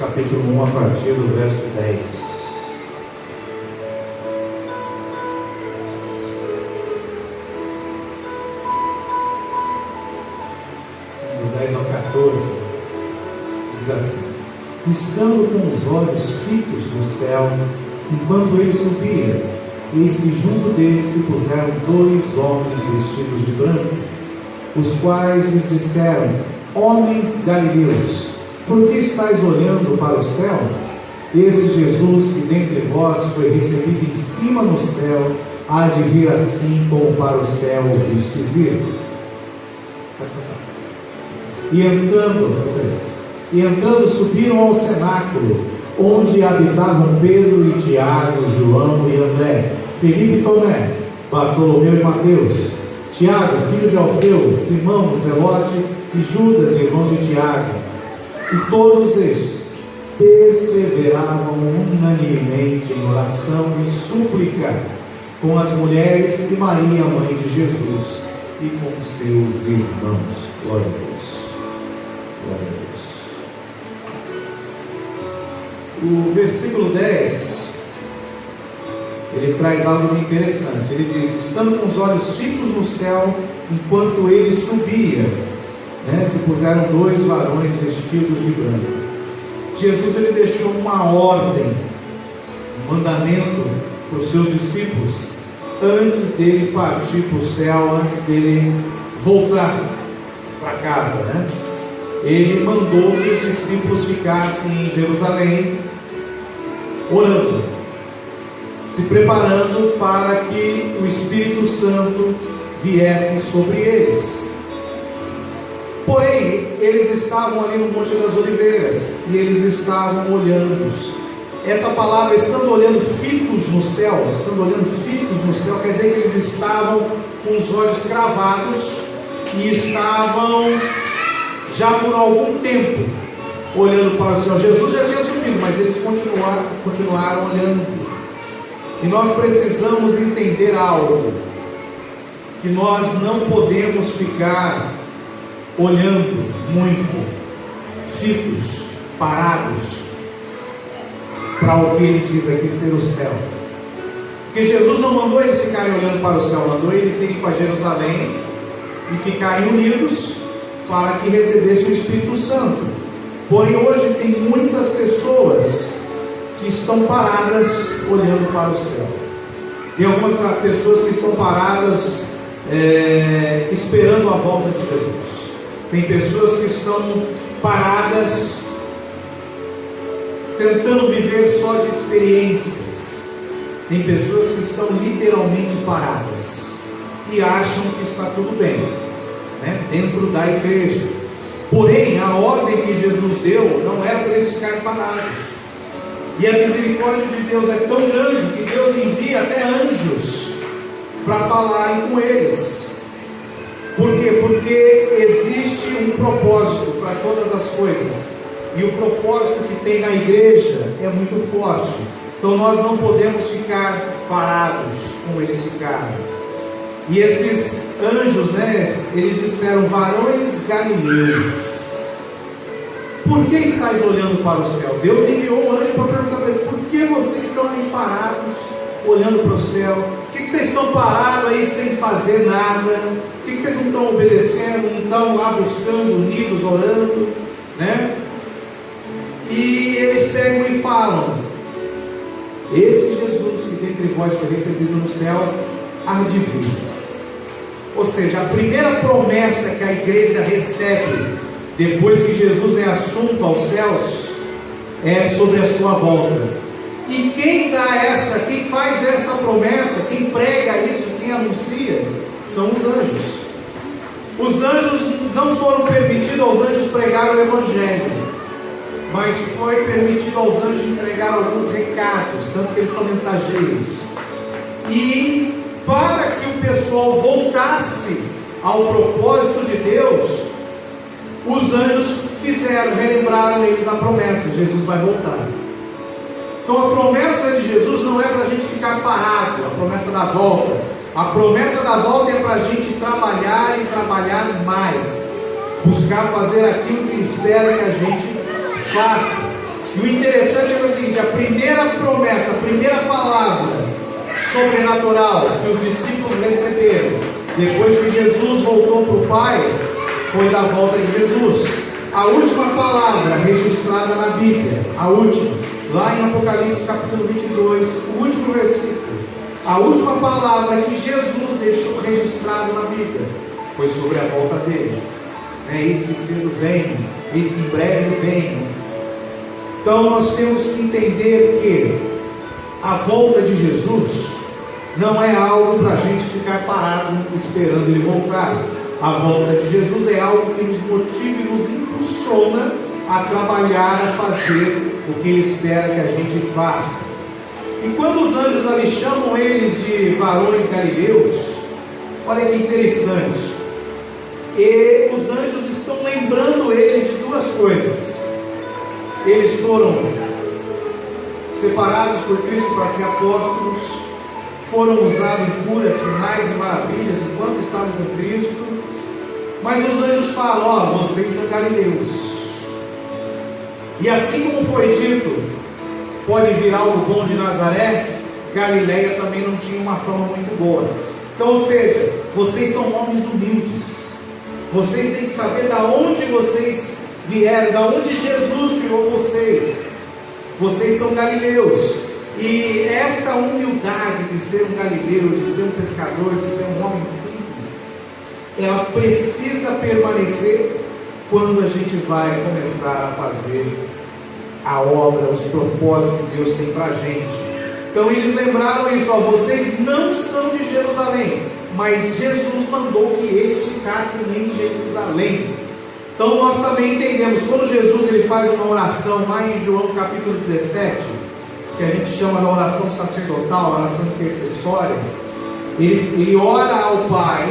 capítulo 1, a partir do verso 10. Do 10 ao 14, diz assim: estando com os olhos fitos no céu, enquanto ele subia, eis que junto dele se puseram 2 homens vestidos de branco, os quais lhes disseram: homens galileus, por que estáis olhando para o céu? Esse Jesus que dentre vós foi recebido em cima no céu, há de vir assim como para o céu o vistes ir. Pode passar. E entrando subiram ao cenáculo, onde habitavam Pedro e Tiago, João e André, Felipe e Tomé, Bartolomeu e Mateus, Tiago, filho de Alfeu, Simão, Zelote e Judas, irmão de Tiago. E todos estes perseveravam unanimemente em oração e súplica com as mulheres e Maria, mãe de Jesus, e com seus irmãos. Glória a Deus. Glória a Deus. O versículo 10, ele traz algo de interessante. Ele diz: estando com os olhos fitos no céu, enquanto ele subia, se puseram 2 varões vestidos de branco. Jesus, ele deixou uma ordem, um mandamento para os seus discípulos, antes dele partir para o céu, antes dele voltar para casa, Ele mandou que os discípulos ficassem em Jerusalém, orando, se preparando para que o Espírito Santo viesse sobre eles. Porém, eles estavam ali no Monte das Oliveiras, e eles estavam olhando. Essa palavra, estando olhando fitos no céu, quer dizer que eles estavam com os olhos cravados, e estavam já por algum tempo olhando para o Senhor. Jesus já tinha subido, mas eles continuaram olhando. E nós precisamos entender algo, que nós não podemos ficar olhando muito, fitos, parados, para o que ele diz aqui ser o céu. Porque Jesus não mandou eles ficarem olhando para o céu, mandou eles irem para Jerusalém e ficarem unidos para que recebessem o Espírito Santo. Porém, hoje tem muitas pessoas que estão paradas olhando para o céu. Tem algumas pessoas que estão paradas esperando a volta de Jesus. Tem pessoas que estão paradas tentando viver só de experiências. Tem pessoas que estão literalmente paradas e acham que está tudo bem, dentro da igreja. Porém, a ordem que Jesus deu não era para eles ficarem parados. E a misericórdia de Deus é tão grande que Deus envia até anjos para falarem com eles. Por quê? Porque existe um propósito para todas as coisas, e o propósito que tem na igreja é muito forte. Então nós não podemos ficar parados como eles ficaram. E esses anjos, eles disseram: varões galileus, por que estáis olhando para o céu? Deus enviou um anjo para perguntar para ele: por que vocês estão aí parados, olhando para o céu? Por que vocês estão parados aí sem fazer nada? Por que vocês não estão obedecendo, não estão lá buscando, unidos, orando, E eles pegam e falam: esse Jesus que dentre vós foi recebido no céu, há de vir. Ou seja, a primeira promessa que a igreja recebe depois que Jesus é assunto aos céus é sobre a sua volta. E quem faz essa promessa, quem prega isso, quem anuncia, são os anjos. Os anjos não foram permitidos aos anjos pregar o Evangelho, mas foi permitido aos anjos entregar alguns recados, tanto que eles são mensageiros. E para que o pessoal voltasse ao propósito de Deus, os anjos relembraram eles a promessa: Jesus vai voltar. Então a promessa de Jesus não é para a gente ficar parado, a promessa da volta. A promessa da volta é para a gente trabalhar e trabalhar mais, buscar fazer aquilo que Ele espera que a gente faça. E o interessante é o seguinte: a primeira promessa, a primeira palavra sobrenatural que os discípulos receberam depois que Jesus voltou para o Pai foi da volta de Jesus. A última palavra registrada na Bíblia, a última, lá em Apocalipse capítulo 22, o último versículo, a última palavra que Jesus deixou registrado na Bíblia foi sobre a volta dele. Eis que cedo venho, eis que em breve venho. Então nós temos que entender que a volta de Jesus não é algo para a gente ficar parado esperando ele voltar. A volta de Jesus é algo que nos motiva e nos impulsiona a trabalhar, a fazer o que ele espera que a gente faça. E quando os anjos ali chamam eles de varões galileus, olha que interessante, e os anjos estão lembrando eles de duas coisas. Eles foram separados por Cristo para ser apóstolos, foram usados em curas, sinais e maravilhas enquanto estavam com Cristo. Mas os anjos falam: ó, vocês são galileus. E assim como foi dito, pode vir algo bom de Nazaré, Galileia também não tinha uma fama muito boa. Então, ou seja, vocês são homens humildes. Vocês têm que saber da onde vocês vieram, da onde Jesus tirou vocês. Vocês são galileus. E essa humildade de ser um galileu, de ser um pescador, de ser um homem simples, ela precisa permanecer quando a gente vai começar a fazer a obra, os propósitos que Deus tem para a gente. Então eles lembraram isso: ó, vocês não são de Jerusalém, mas Jesus mandou que eles ficassem em Jerusalém. Então nós também entendemos, quando Jesus ele faz uma oração lá em João capítulo 17, que a gente chama da oração sacerdotal, oração intercessória, ele ora ao Pai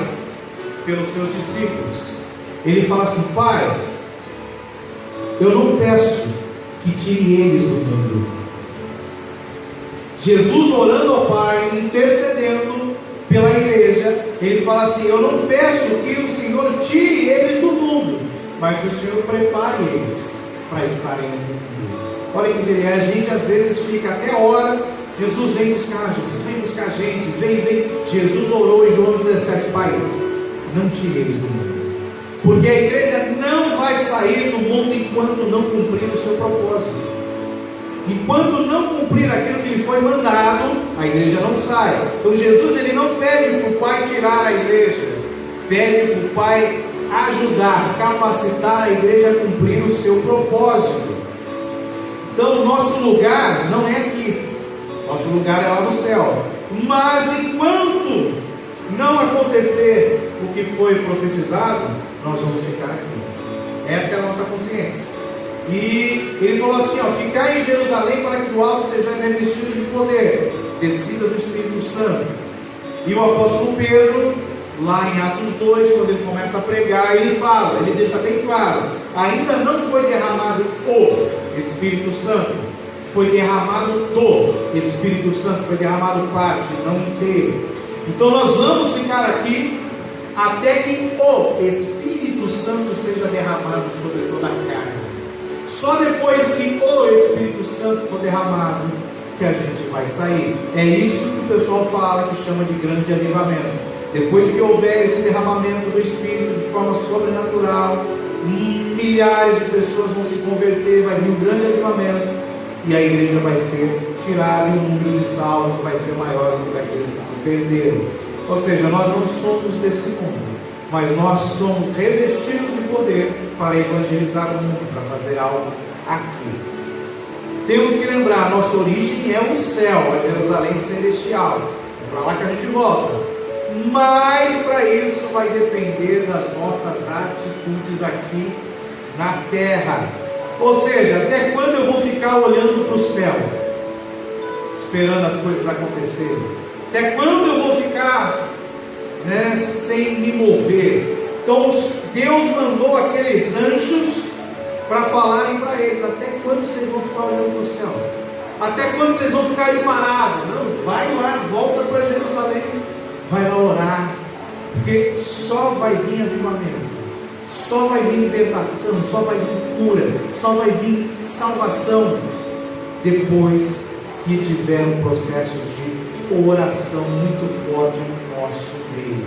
pelos seus discípulos. Ele fala assim: Pai, eu não peço que tire eles do mundo. Jesus orando ao Pai, intercedendo pela igreja, ele fala assim: eu não peço que o Senhor tire eles do mundo, mas que o Senhor prepare eles para estarem no mundo. Olha que interessante, a gente às vezes fica até hora, Jesus vem buscar a gente, vem. Jesus orou em João 17: Pai, não tire eles do mundo, porque a igreja não vai sair do mundo enquanto não cumprir o seu propósito. Enquanto não cumprir aquilo que lhe foi mandado, a igreja não sai. Então Jesus ele não pede para o Pai tirar a igreja, pede para o Pai ajudar, capacitar a igreja a cumprir o seu propósito. Então o nosso lugar não é aqui, nosso lugar é lá no céu. Mas enquanto não acontecer o que foi profetizado, nós vamos ficar aqui. Essa é a nossa consciência. E ele falou assim: ó, ficai em Jerusalém para que do alto sejais revestidos de poder, descida do Espírito Santo. E o apóstolo Pedro, lá em Atos 2, quando ele começa a pregar, ele fala, ele deixa bem claro: ainda não foi derramado o Espírito Santo, foi derramado do Espírito Santo, foi derramado parte, não inteiro. Então nós vamos ficar aqui até que o Espírito Santo seja derramado sobre toda a carne. Só depois que o Espírito Santo for derramado que a gente vai sair. É isso que o pessoal fala, que chama de grande avivamento. Depois que houver esse derramamento do Espírito de forma sobrenatural, milhares de pessoas vão se converter, vai vir um grande avivamento, e a igreja vai ser tirada, e o número de salvos vai ser maior do que daqueles que se perderam. Ou seja, nós não somos desse mundo, mas nós somos revestidos de poder para evangelizar o mundo, para fazer algo aqui. Temos que lembrar, nossa origem é o céu, a Jerusalém celestial, é para lá que a gente volta. Mas para isso vai depender das nossas atitudes aqui na terra. Ou seja, até quando eu vou ficar olhando para o céu, esperando as coisas acontecerem? Até quando eu vou ficar sem me mover? Então Deus mandou aqueles anjos para falarem para eles: até quando vocês vão ficar olhando para o céu? Até quando vocês vão ficar aí parados? Não, vai lá, volta para Jerusalém, vai lá orar, porque só vai vir avivamento, só vai vir libertação, só vai vir cura, só vai vir salvação depois que tiver um processo de oração muito forte no nosso meio.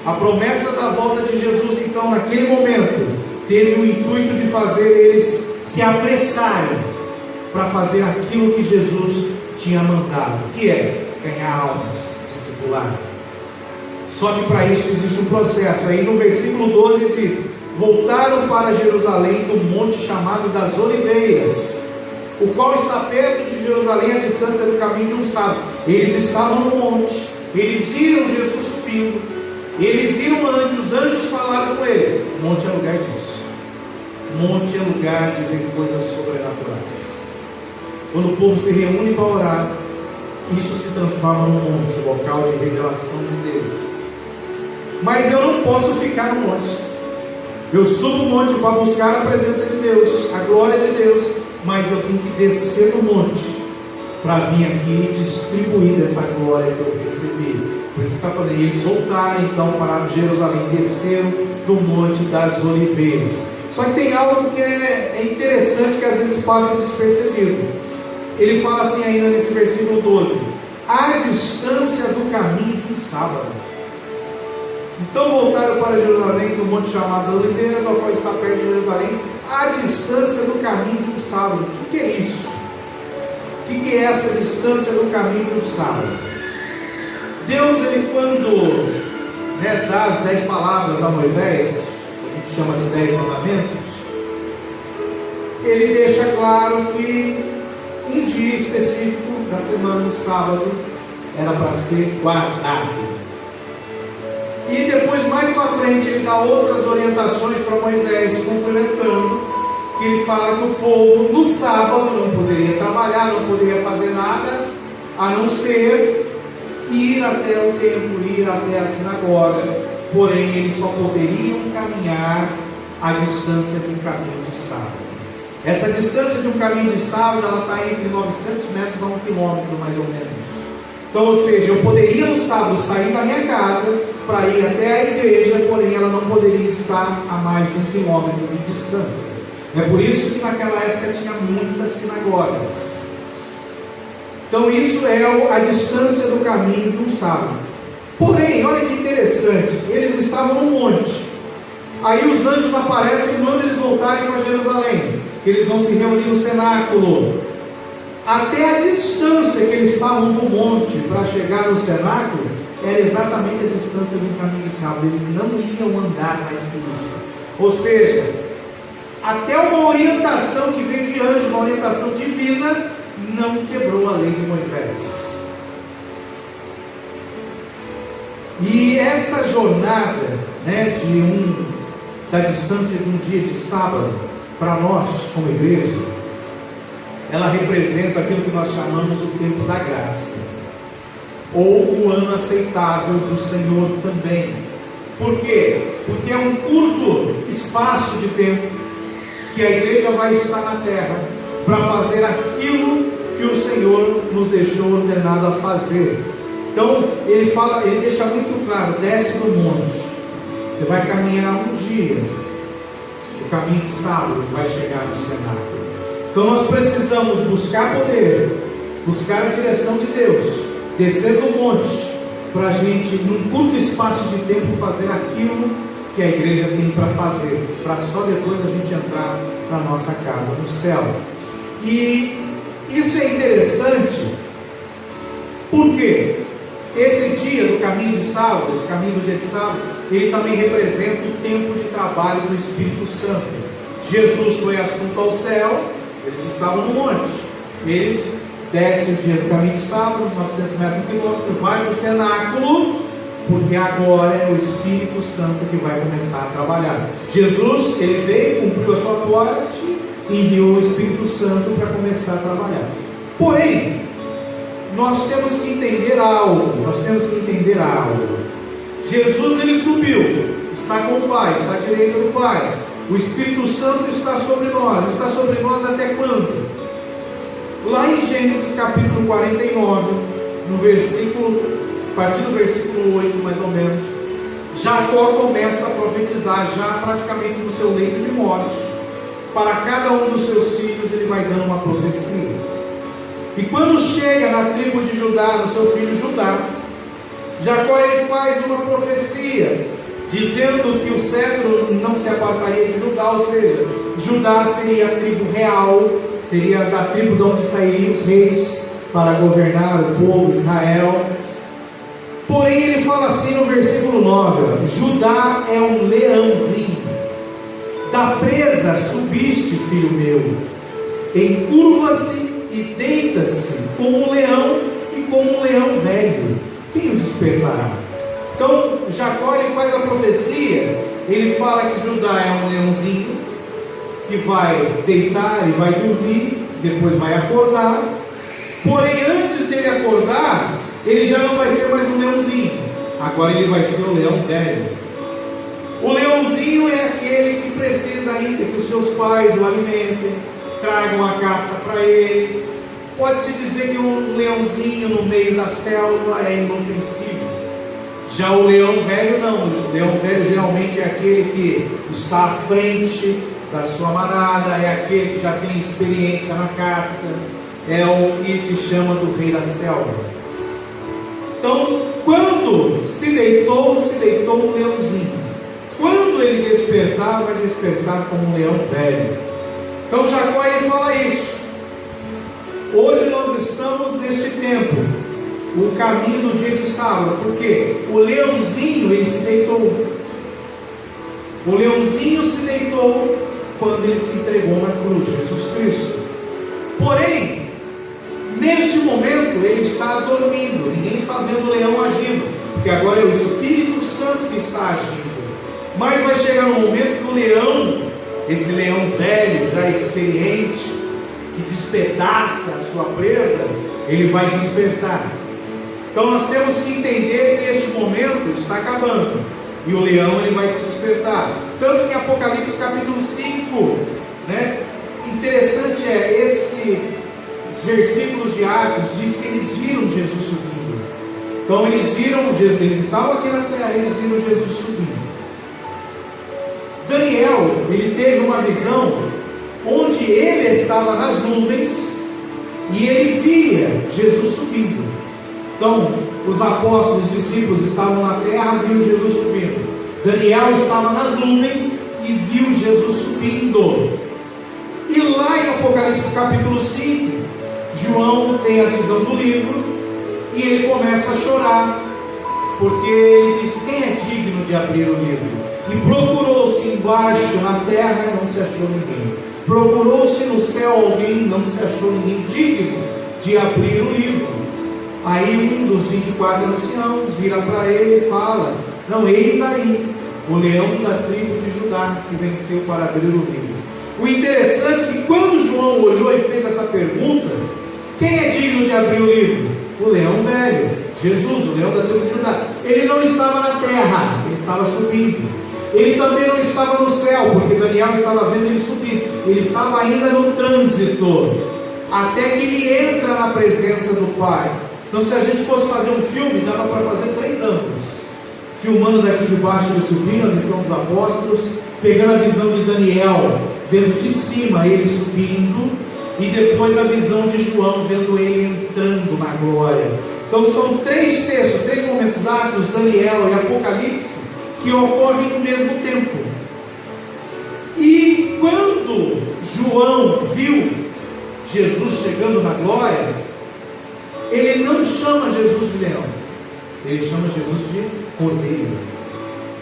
A promessa da volta de Jesus, então, naquele momento, teve o intuito de fazer eles se apressarem para fazer aquilo que Jesus tinha mandado, que é ganhar almas, discipular. Só que para isso existe um processo. Aí no versículo 12 diz: voltaram para Jerusalém do monte chamado das Oliveiras, o qual está perto de Jerusalém, a distância do caminho de um sábado. Eles estavam no monte, eles viram Jesus subindo, eles viram anjos, os anjos falaram com ele. Monte é lugar disso. Monte é lugar de ver coisas sobrenaturais. Quando o povo se reúne para orar, isso se transforma num monte, local de revelação de Deus. Mas eu não posso ficar no monte. Eu subo o monte para buscar a presença de Deus, a glória de Deus, mas eu tenho que descer no monte para vir aqui e distribuir essa glória que eu recebi. Por isso está falando, eles voltaram então para Jerusalém, desceram do monte das Oliveiras. Só que tem algo que é interessante, que às vezes passa despercebido. Ele fala assim ainda nesse versículo 12: à distância do caminho de um sábado. Então voltaram para Jerusalém, do monte chamado das Oliveiras, ao qual está perto de Jerusalém, à distância do caminho de um sábado. O que é isso? O que é essa distância do caminho de um sábado? Deus, ele quando dá as 10 palavras a Moisés, que a gente chama de 10 mandamentos, ele deixa claro que um dia específico da semana, no sábado, era para ser guardado. E depois, mais para frente, ele dá outras orientações para Moisés, complementando, que ele fala que o povo no sábado não poderia trabalhar, não poderia fazer nada, a não ser ir até o templo, ir até a sinagoga, porém eles só poderiam caminhar a distância de um caminho de sábado. Essa distância de um caminho de sábado, ela está entre 900 metros a 1 quilômetro, mais ou menos. Então, ou seja, eu poderia no sábado sair da minha casa para ir até a igreja, porém ela não poderia estar a mais de 1 quilômetro de distância. É por isso que naquela época tinha muitas sinagogas. Então isso é a distância do caminho de um sábado. Porém, olha que interessante, eles estavam no monte. Aí os anjos aparecem e mandam eles voltarem para Jerusalém, que eles vão se reunir no cenáculo. Até a distância que eles estavam do monte para chegar no cenáculo era exatamente a distância do caminho de sábado. Eles não iam andar mais que isso. Ou seja, até uma orientação que veio de anjo, uma orientação divina, não quebrou a lei de Moisés. E essa jornada, da distância de um dia de sábado, para nós como igreja, ela representa aquilo que nós chamamos o tempo da graça, ou o ano aceitável do Senhor também. Por quê? Porque é um curto espaço de tempo que a igreja vai estar na terra para fazer aquilo que o Senhor nos deixou ordenado a fazer. Então ele deixa muito claro: desce do monte, você vai caminhar um dia, o caminho de sábado, vai chegar no cenáculo. Então nós precisamos buscar poder, buscar a direção de Deus, descer do monte, para a gente, num curto espaço de tempo, fazer aquilo que a igreja tem para fazer, para só depois a gente entrar para a nossa casa no céu. E isso é interessante, porque esse dia do caminho de sábado, esse caminho do dia de sábado, ele também representa o tempo de trabalho do Espírito Santo. Jesus foi assunto ao céu, eles estavam no monte, eles descem o dia do caminho de sábado, 900 metros, 1 quilômetro, vai para o cenáculo, porque agora é o Espírito Santo que vai começar a trabalhar. Jesus, ele veio, cumpriu a sua parte, enviou o Espírito Santo para começar a trabalhar. Porém, nós temos que entender algo. Jesus, ele subiu, está com o Pai, está à direita do Pai. O Espírito Santo está sobre nós até quando? Lá em Gênesis capítulo 49, a partir do versículo 8 mais ou menos, Jacó começa a profetizar, já praticamente no seu leito de morte. Para cada um dos seus filhos ele vai dando uma profecia. E quando chega na tribo de Judá, no seu filho Judá, Jacó ele faz uma profecia, dizendo que o cetro não se apartaria de Judá, ou seja, Judá seria a tribo real, seria da tribo de onde sairiam os reis para governar o povo de Israel. Porém ele fala assim no versículo 9, ó, Judá é um leãozinho, da presa subiste, filho meu, encurva-se e deita-se como um leão e como um leão velho, quem o despertará? Então Jacó ele faz a profecia, ele fala que Judá é um leãozinho que vai deitar e vai dormir, depois vai acordar. Porém antes dele acordar, ele já não vai ser mais um leãozinho, agora ele vai ser o leão velho. O leãozinho é aquele que precisa ainda que os seus pais o alimentem, tragam a caça para ele. Pode-se dizer que um leãozinho no meio da selva é inofensivo. Já o leão velho não. O leão velho geralmente é aquele que está à frente da sua manada, é aquele que já tem experiência na caça, é o que se chama do rei da selva. Então, quando se deitou um leãozinho. Quando ele despertar, vai despertar como um leão velho. Então Jacó ele fala isso. Hoje nós estamos neste tempo, o caminho do dia de sábado, porque o leãozinho ele se deitou. O leãozinho se deitou quando ele se entregou na cruz, Jesus Cristo. Porém, neste momento ele está dormindo, ninguém está vendo o leão agindo, porque agora é o Espírito Santo que está agindo. Mas vai chegar um momento que o leão, esse leão velho, já experiente, que despedaça a sua presa, ele vai despertar. Então nós temos que entender que este momento está acabando, e o leão ele vai se despertar. Tanto que em Apocalipse capítulo 5, né, interessante é esses versículos de Atos, diz que eles viram Jesus subindo. Então eles viram Jesus, eles estavam aqui na terra, eles viram Jesus subindo. Daniel, ele teve uma visão onde ele estava nas nuvens e ele via Jesus subindo. Então, os apóstolos, os discípulos estavam na terra, viram Jesus subindo. Daniel estava nas nuvens e viu Jesus subindo. E lá em Apocalipse capítulo 5, João tem a visão do livro e ele começa a chorar, porque ele diz: quem é digno de abrir o livro? E procurou-se embaixo na terra, não se achou ninguém. Procurou-se no céu alguém, não se achou ninguém digno de abrir o livro. Aí um dos 24 anciãos vira para ele e fala: não, eis aí o leão da tribo de Judá que venceu para abrir o livro. O interessante é que quando João olhou e fez essa pergunta, quem é digno de abrir o livro? O leão velho, Jesus, o leão da tribo de Judá. Ele não estava na terra, ele estava subindo. Ele também não estava no céu, porque Daniel estava vendo ele subir. Ele estava ainda no trânsito, até que ele entra na presença do Pai. Então, se a gente fosse fazer um filme, dava para fazer 3 ângulos, filmando daqui de baixo ele subindo, a visão dos apóstolos, pegando a visão de Daniel, vendo de cima ele subindo, e depois a visão de João, vendo ele entrando na glória. Então são 3 textos, 3 momentos, Atos, Daniel e Apocalipse, que ocorrem no mesmo tempo. E quando João viu Jesus chegando na glória, ele não chama Jesus de leão, ele chama Jesus de cordeiro.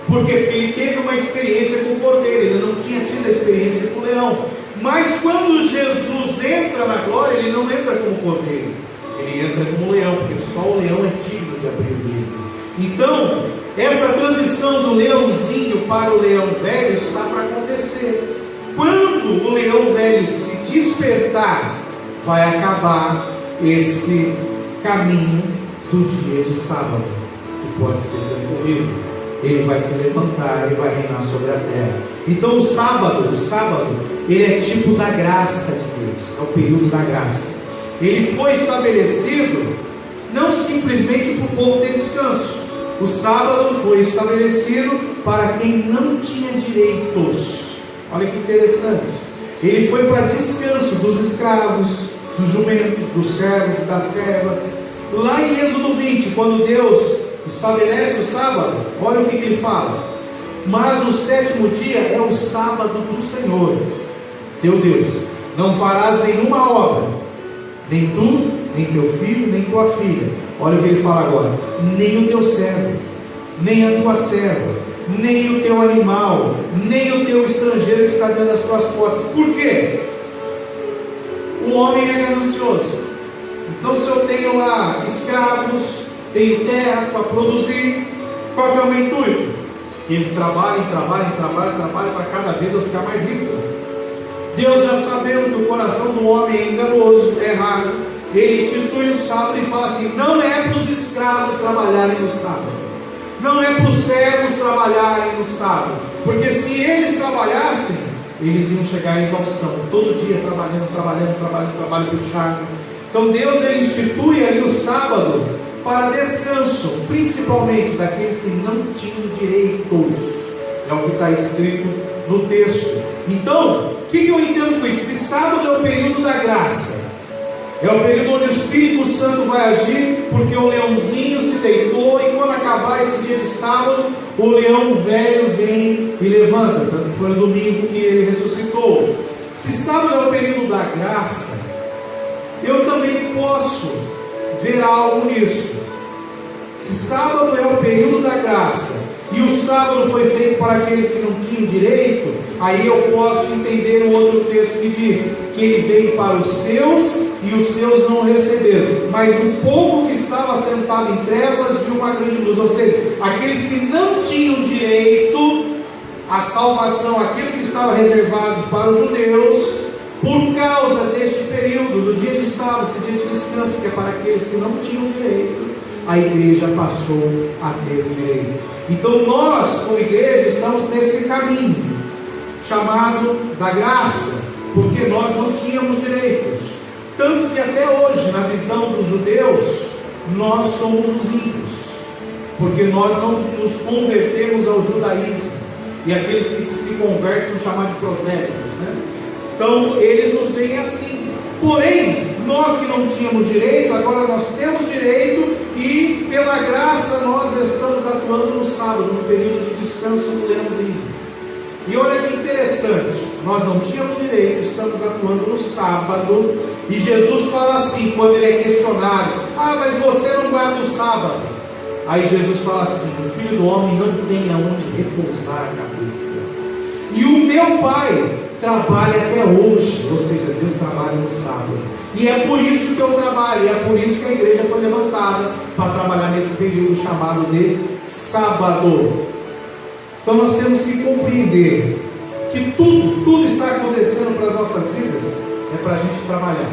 Por quê? Porque ele teve uma experiência com o cordeiro, ele não tinha tido a experiência com o leão. Mas quando Jesus entra na glória, ele não entra como cordeiro, ele entra como leão, porque só o leão é digno de abrir o livro. Então, essa transição do leãozinho para o leão velho está para acontecer. Quando o leão velho se despertar, vai acabar esse caminho do dia de sábado, que pode ser percorrido. Ele vai se levantar e vai reinar sobre a terra. Então o sábado, ele é tipo da graça de Deus, é o período da graça. Ele foi estabelecido não simplesmente para o povo ter descanso. O sábado foi estabelecido para quem não tinha direitos. Olha que interessante. Ele foi para descanso dos escravos, dos jumentos, dos servos e das servas. Lá em Êxodo 20, quando Deus estabelece o sábado, olha o que ele fala: mas o sétimo dia é o sábado do Senhor teu Deus, não farás nenhuma obra, nem tu, nem teu filho, nem tua filha. Olha o que ele fala agora: nem o teu servo, nem a tua serva, nem o teu animal, nem o teu estrangeiro que está dentro das tuas portas. Por quê? O homem é ganancioso. Então, se eu tenho lá escravos, tenho terras para produzir, qual que é o meu intuito? Que eles trabalhem para cada vez eu ficar mais rico. Deus, já sabendo que o coração do homem é enganoso, é errado, Ele institui o sábado e fala assim: não é para os escravos trabalharem no sábado, não é para os servos trabalharem no sábado, porque se eles trabalhassem, eles iam chegar à exaustão, todo dia trabalho puxado. Então Deus, Ele institui ali o sábado para descanso, principalmente daqueles que não tinham direitos. É o que está escrito no texto. Então, o que eu entendo com isso? Se sábado é o período da graça, é o período onde o Espírito Santo vai agir, porque o leãozinho se deitou, e quando acabar esse dia de sábado, o leão velho vem e levanta. Tanto que foi no domingo que ele ressuscitou. Se sábado é o período da graça, eu também posso ver algo nisso. Se sábado é o período da graça, e o sábado foi feito para aqueles que não tinham direito, aí eu posso entender o outro texto que diz que ele veio para os seus, e os seus não receberam, mas o povo que estava sentado em trevas viu uma grande luz. Ou seja, aqueles que não tinham direito à salvação, aquilo que estava reservado para os judeus, por causa deste período, do dia de sábado, esse dia de descanso, que é para aqueles que não tinham direito, a igreja passou a ter o direito. Então nós, como igreja, estamos nesse caminho chamado da graça, porque nós não tínhamos direitos. Tanto que até hoje, na visão dos judeus, nós somos os ímpios, porque nós não nos convertemos ao judaísmo, e aqueles que se convertem são chamados de prosélitos, né? Então eles nos veem assim. Porém, nós que não tínhamos direito, agora nós temos direito, e pela graça nós estamos atuando no sábado, no período de descanso do leãozinho. E olha que interessante, nós não tínhamos direito, estamos atuando no sábado, e Jesus fala assim, quando ele é questionado: ah, mas você não guarda o sábado. Aí Jesus fala assim: o Filho do Homem não tem aonde repousar a cabeça, e o meu Pai trabalha até hoje. Ou seja, Deus trabalha no sábado, e é por isso que eu trabalho, e é por isso que a igreja foi levantada, para trabalhar nesse período chamado de sábado. Então nós temos que compreender que tudo está acontecendo para as nossas vidas, é para a gente trabalhar,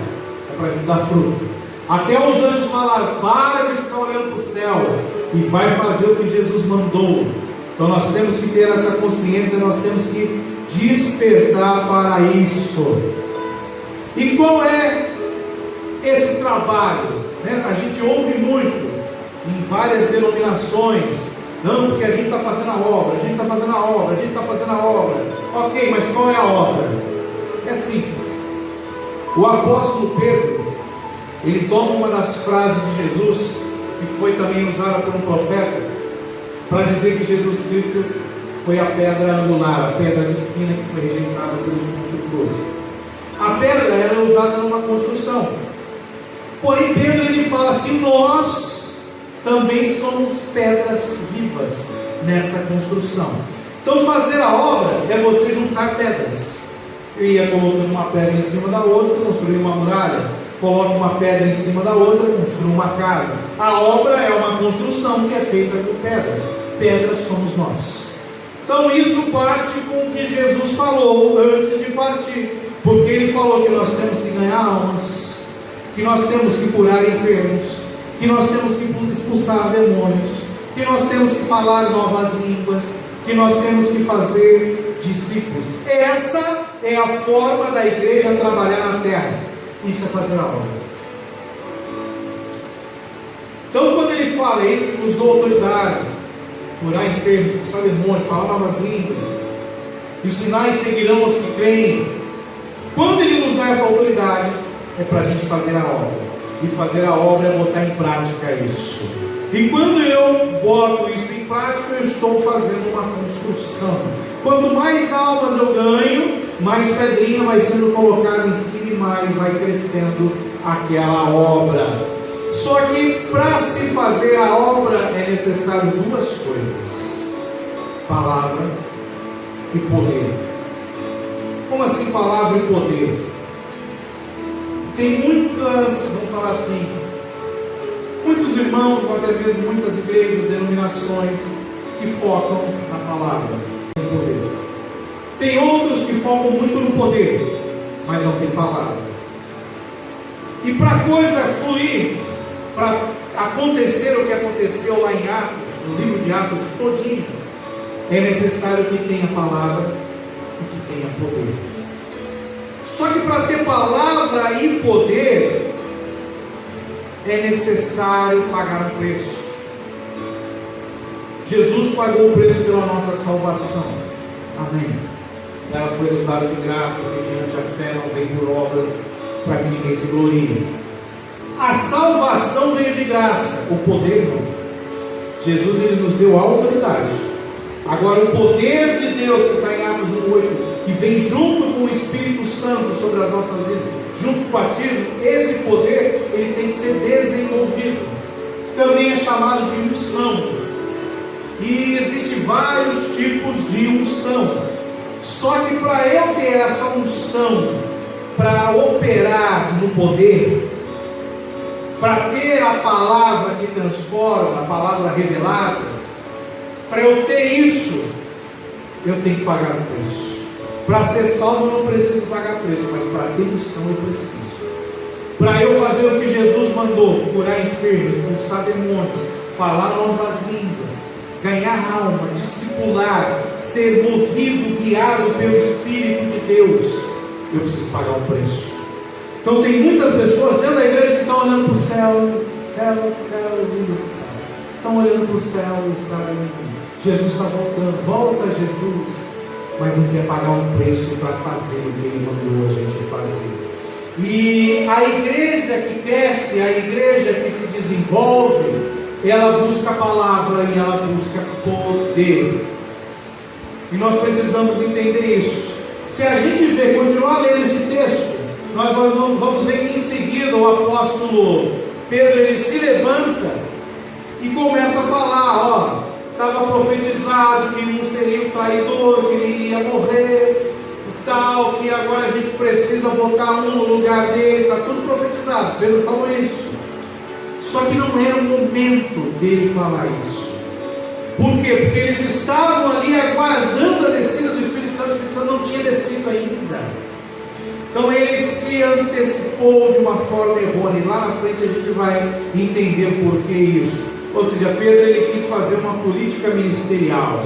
é para a gente dar fruto. Até os anjos falaram: para de ficar olhando para o céu, e vai fazer o que Jesus mandou. Então nós temos que ter essa consciência, nós temos que despertar para isso. E qual é esse trabalho? A gente ouve muito em várias denominações: não, porque a gente está fazendo a obra, a gente está fazendo a obra, a gente está fazendo a obra. Ok, mas qual é a obra? É simples. O apóstolo Pedro, ele toma uma das frases de Jesus, que foi também usada por um profeta, para dizer que Jesus Cristo foi a pedra angular, a pedra de esquina que foi rejeitada pelos construtores. A pedra era usada numa construção. Porém, Pedro, ele fala que nós também somos pedras vivas nessa construção. Então fazer a obra é você juntar pedras. Eu ia colocando uma pedra em cima da outra, construir uma muralha. Coloca uma pedra em cima da outra, construir uma casa. A obra é uma construção que é feita com pedras. Pedras somos nós. Então isso parte com o que Jesus falou antes de partir, porque ele falou que nós temos que ganhar almas, que nós temos que curar enfermos, que nós temos que expulsar demônios, que nós temos que falar novas línguas, que nós temos que fazer discípulos. Essa é a forma da igreja trabalhar na terra. Isso é fazer a obra. Então quando ele fala: eis que vos dou autoridade, curar enfermos, expulsar demônios, falar novas línguas, e os sinais seguirão os que creem. Quando ele nos dá essa autoridade, é para a gente fazer a obra. E fazer a obra é botar em prática isso. E quando eu boto isso em prática, eu estou fazendo uma construção. Quanto mais almas eu ganho, mais pedrinha vai sendo colocada em cima e mais vai crescendo aquela obra. Só que para se fazer a obra é necessário duas coisas: palavra e poder. Como assim palavra e poder? Tem muitas, vamos falar assim, muitos irmãos, ou até mesmo muitas igrejas, denominações, que focam na palavra e no poder. Tem outros que focam muito no poder, mas não tem palavra. E para a coisa fluir, para acontecer o que aconteceu lá em Atos, no livro de Atos todinho, é necessário que tenha palavra e que tenha poder. Só que para ter palavra e poder, é necessário pagar um preço. Jesus pagou o preço pela nossa salvação. Amém. Ela foi nos dada de graça, mediante a fé, não vem por obras, para que ninguém se glorie. A salvação veio de graça, o poder não. Jesus, ele nos deu a autoridade. Agora o poder de Deus, que está em Atos 1:8, que vem junto com o Espírito Santo sobre as nossas vidas, junto com o batismo, esse poder, ele tem que ser desenvolvido. Também é chamado de unção. E existem vários tipos de unção. Só que para eu ter essa unção, para operar no poder, para ter a palavra que transforma, a palavra revelada, para eu ter isso, eu tenho que pagar um preço. Para ser salvo eu não preciso pagar preço, mas para ter unção eu preciso. Para eu fazer o que Jesus mandou, curar enfermos, expulsar demônios, falar novas línguas, ganhar alma, discipular, ser movido, guiado pelo Espírito de Deus, eu preciso pagar um preço. Então tem muitas pessoas dentro da igreja que estão olhando para o céu, céu, lindo céu. Estão olhando para o céu e sabem, Jesus está voltando, volta Jesus, mas não quer pagar um preço para fazer o que Ele mandou a gente fazer. E a igreja que cresce, a igreja que se desenvolve, ela busca a palavra e ela busca poder. E nós precisamos entender isso. Se a gente ver, continuar lendo esse texto, nós vamos ver que em seguida o apóstolo Pedro, ele se levanta e começa a falar, estava profetizado que um seria o traidor, que ele iria morrer, e tal, que agora a gente precisa botar um no lugar dele, está tudo profetizado. Pedro falou isso. Só que não era o momento dele falar isso. Por quê? Porque eles estavam ali aguardando a descida do Espírito Santo. O Espírito Santo não tinha descido ainda. Então ele se antecipou de uma forma errônea. E lá na frente a gente vai entender por que isso. Ou seja, Pedro, ele quis fazer uma política ministerial.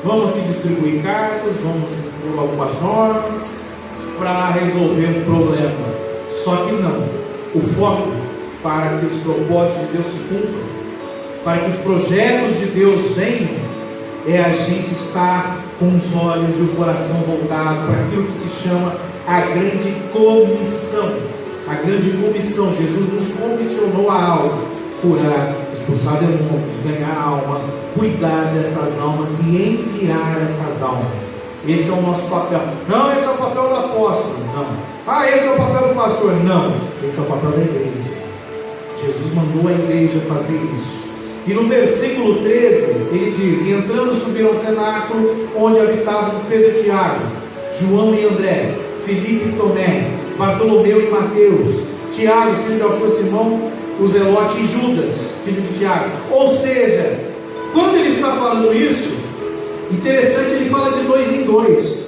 Vamos aqui distribuir cargos, vamos por algumas normas para resolver um problema. Só que não. O foco para que os propósitos de Deus se cumpram, para que os projetos de Deus venham, é a gente estar com os olhos e o coração voltado para aquilo que se chama a grande comissão. A grande comissão. Jesus nos comissionou a algo: curar, expulsar demônios, ganhar alma, cuidar dessas almas e enviar essas almas. Esse é o nosso papel. Não, esse é o papel do apóstolo. Não. Esse é o papel do pastor. Não. Esse é o papel da igreja. Jesus mandou a igreja fazer isso. E no versículo 13, ele diz: e entrando subiram ao cenáculo, onde habitavam Pedro e Tiago, João e André, Filipe e Tomé, Bartolomeu e Mateus, Tiago, filho de Alfeu, Simão, o Zelote, e Judas, filho de Tiago. Ou seja, quando ele está falando isso, interessante, ele fala de 2 em 2.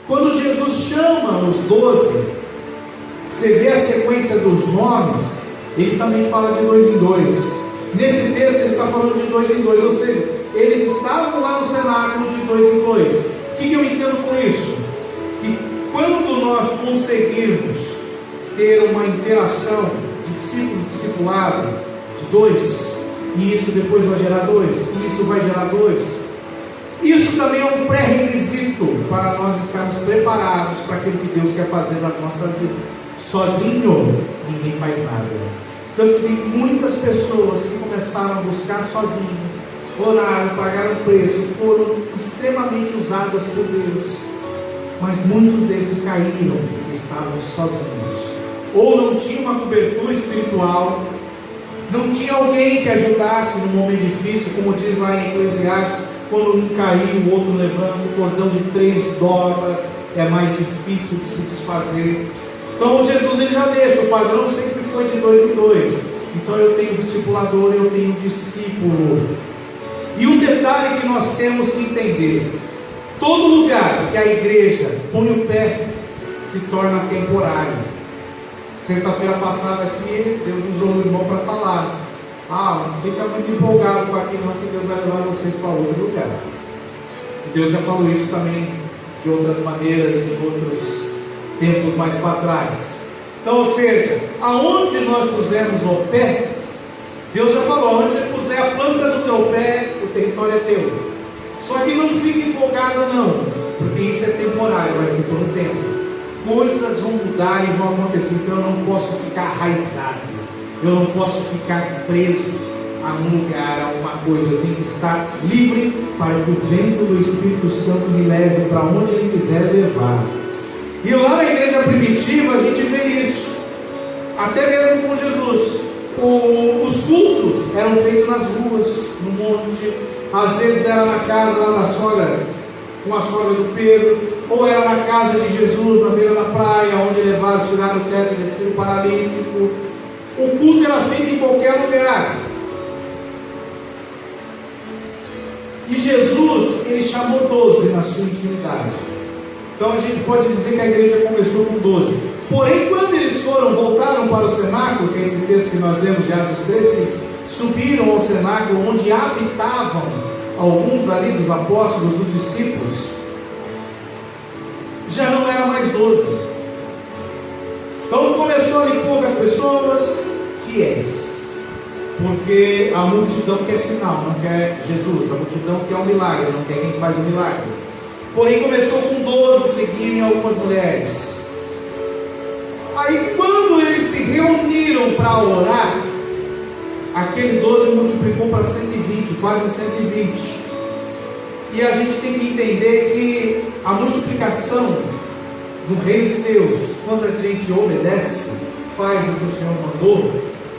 Quando Jesus chama os 12, você vê a sequência dos nomes, ele também fala de 2 em 2. Nesse texto ele está falando de 2 em 2, ou seja, eles estavam lá no cenáculo de 2 em 2. O que eu entendo com isso? Que quando nós conseguirmos ter uma interação discípulo-discipulado de 2, e isso depois vai gerar 2, e isso vai gerar 2, isso também é um pré-requisito para nós estarmos preparados para aquilo que Deus quer fazer nas nossas vidas. sozinho ninguém faz nada. Tanto que tem muitas pessoas que começaram a buscar sozinhas, oraram, pagaram preço, foram extremamente usadas por Deus, mas muitos desses caíram porque estavam sozinhos, ou não tinham uma cobertura espiritual, não tinha alguém que ajudasse num momento difícil, como diz lá em Eclesiastes, quando um caiu, o outro levanta, o cordão de 3 dobras é mais difícil de se desfazer. Então Jesus ele já deixa, o padrão sempre foi de 2 em 2. Então eu tenho discipulador, eu tenho discípulo. E um detalhe que nós temos que entender: todo lugar que a igreja põe o pé se torna temporário. Sexta-feira passada aqui, Deus usou o irmão para falar: não fica muito empolgado com aquilo, não, que Deus vai levar vocês para outro lugar. E Deus já falou isso também de outras maneiras, em outros tempos mais para trás. Então, ou seja, aonde nós pusermos o pé, Deus já falou: onde você puser a planta do teu pé, o território é teu. Só que não fique empolgado não, porque isso é temporário, vai ser por um tempo. Coisas vão mudar e vão acontecer, então eu não posso ficar arraizado, eu não posso ficar preso a um lugar, a uma coisa. Eu tenho que estar livre para que o vento do Espírito Santo me leve para onde Ele quiser levar. E lá na igreja primitiva a gente vê isso, até mesmo com Jesus. Os cultos eram feitos nas ruas, no monte, às vezes era na casa lá da sogra, com a sogra do Pedro, ou era na casa de Jesus, na beira da praia, onde levaram, tiraram o teto e desceram o paralítico. O culto era feito em qualquer lugar. E Jesus, ele chamou 12 na sua intimidade. Então a gente pode dizer que a igreja começou com 12. Porém, quando eles voltaram para o cenáculo, que é esse texto que nós lemos de Atos 13, eles subiram ao cenáculo onde habitavam alguns ali dos apóstolos, dos discípulos. Já não era mais 12. Então começou ali poucas pessoas fiéis, porque a multidão quer sinal, não quer Jesus. A multidão quer um milagre, não quer quem faz o milagre. Porém começou com 12, seguindo algumas mulheres. Aí quando eles se reuniram para orar, aquele 12 multiplicou para 120, quase 120. E a gente tem que entender que a multiplicação no reino de Deus, quando a gente obedece, faz o que o Senhor mandou,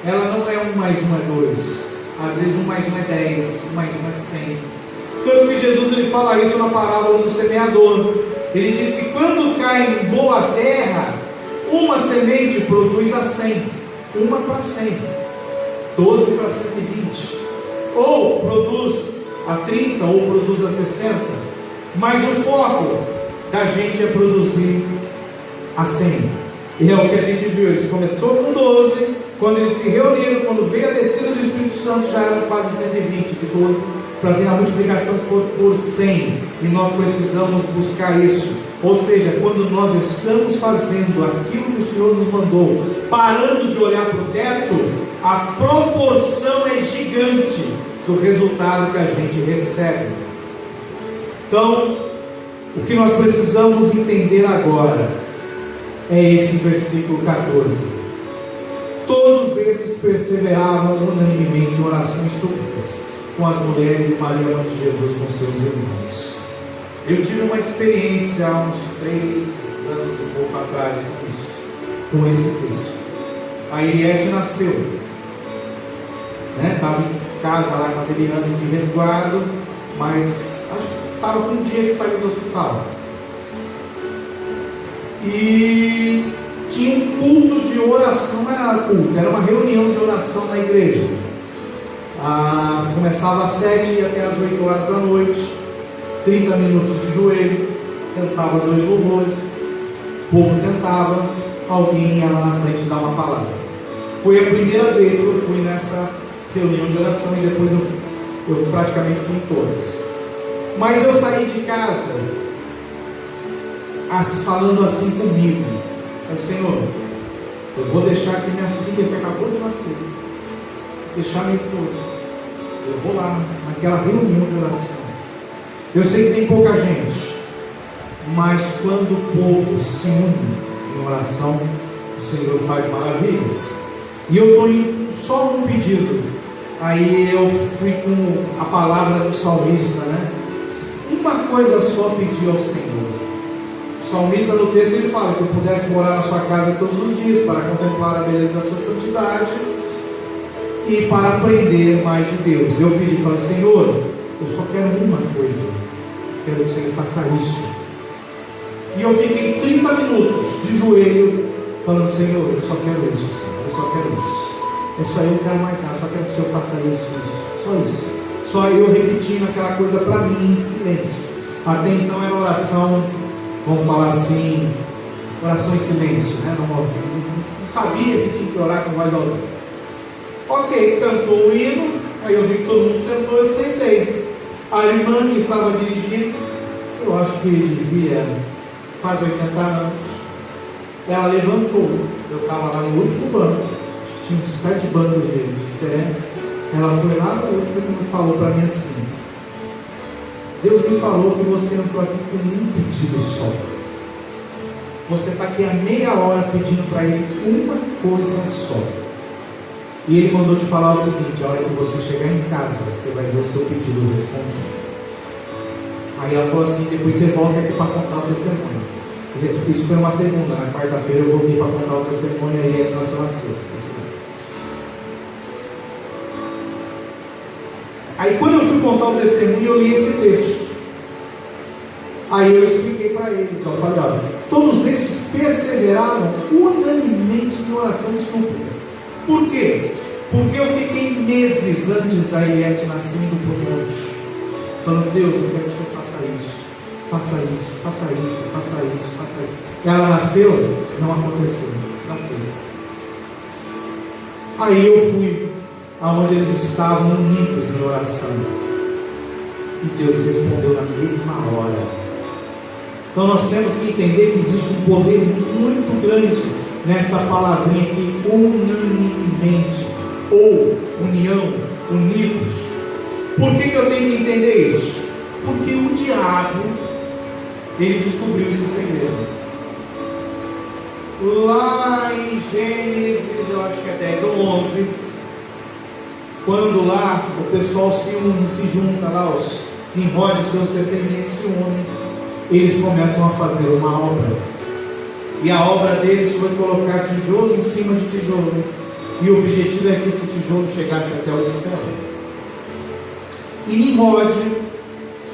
ela não é 1 mais 1 é 2. Às vezes 1 mais 1 é 10, 1 mais 1 é 100. Tanto que Jesus ele fala isso na parábola do semeador. Ele diz que quando cai em boa terra, uma semente produz a 100, uma para 100, 12 para 120, ou produz a 30, ou produz a 60, mas o foco da gente é produzir a 100. E é o que a gente viu. Eles começou com 12, quando eles se reuniram, quando veio a descida do Espírito Santo, já eram quase 120, de 12 para a multiplicação foi por 100, e nós precisamos buscar isso. Ou seja, quando nós estamos fazendo aquilo que o Senhor nos mandou, parando de olhar para o teto, a proporção é gigante do resultado que a gente recebe. Então, o que nós precisamos entender agora é esse versículo 14. Todos esses perseveravam unanimemente em orações e súplicas com as mulheres e Maria, mãe de Jesus, com seus irmãos. Eu tive uma experiência há uns 3 anos e pouco atrás com isso, com esse texto. A Iriete nasceu, estava em casa lá com a Adriana de resguardo, mas acho que estava com um dia que saiu do hospital. E tinha um culto de oração, não era culto, era uma reunião de oração na igreja. Começava às 7 e até às 8 horas da noite, 30 minutos de joelho, cantava 2 louvores, o povo sentava, alguém ia lá na frente dar uma palavra. Foi a primeira vez que eu fui nessa reunião de oração, e depois eu praticamente fui em todas. Mas eu saí de casa falando assim comigo: Senhor, eu vou deixar aqui minha filha que acabou de nascer, deixar minha esposa, eu vou lá naquela reunião de oração. Eu sei que tem pouca gente, mas quando o povo se une em oração, o o Senhor faz maravilhas. E eu estou em só um pedido. Aí eu fui com a palavra do salmista, né? Uma coisa só pedi ao Senhor. O salmista no texto ele fala que eu pudesse morar na sua casa todos os dias para contemplar a beleza da sua santidade e para aprender mais de Deus. Eu pedi, falei, Senhor, eu só quero uma coisa, quero que o Senhor faça isso. E eu fiquei 30 minutos de joelho falando, Senhor, eu só quero isso, Senhor, eu só quero isso. É só eu, não quero mais nada, só quero que o Senhor faça isso, só isso. Só eu repetindo aquela coisa para mim em silêncio. Até então era oração, vamos falar assim, oração em silêncio, né? Não sabia que tinha que orar com voz alta. Ok, cantou o hino, aí eu vi que todo mundo sentou, eu sentei. A irmã que estava dirigindo, eu acho que devia quase 80 anos, ela levantou, eu estava lá no último banco, acho que tinha uns 7 bancos de diferença. Ela foi lá no último e falou para mim assim: Deus me falou que você entrou aqui com um pedido só. Você está aqui há meia hora pedindo para Ele uma coisa só. E Ele mandou te falar o seguinte: a hora que você chegar em casa, você vai ver o seu pedido respondido. Aí ela falou assim: depois você volta aqui para contar o testemunho. Isso foi uma segunda, na quarta-feira eu voltei para contar o testemunho, aí a gente nasceu na sexta. Aí quando eu fui contar o testemunho, eu li esse texto. Aí eu expliquei para eles, eu falei, olha, todos estes perseveraram unanimemente em oração e súplica. Por quê? Porque eu fiquei meses antes da Eliette nascendo por monte, falando, Deus, eu quero que o Senhor faça isso, faça isso, faça isso, faça isso, faça isso. Ela nasceu, não aconteceu, não fez. Aí eu fui aonde eles estavam unidos em oração, e Deus respondeu na mesma hora. Então nós temos que entender que existe um poder muito grande nesta palavrinha aqui, unanimemente, ou união, unidos. Por que eu tenho que entender isso? Porque o diabo, ele descobriu esse segredo. Lá em Gênesis, eu acho que é 10 ou 11, quando lá o pessoal se junta lá, os Nimrod e seus descendentes se unem, eles começam a fazer uma obra. E a obra deles foi colocar tijolo em cima de tijolo. E o objetivo é que esse tijolo chegasse até o céu. E Nimrod,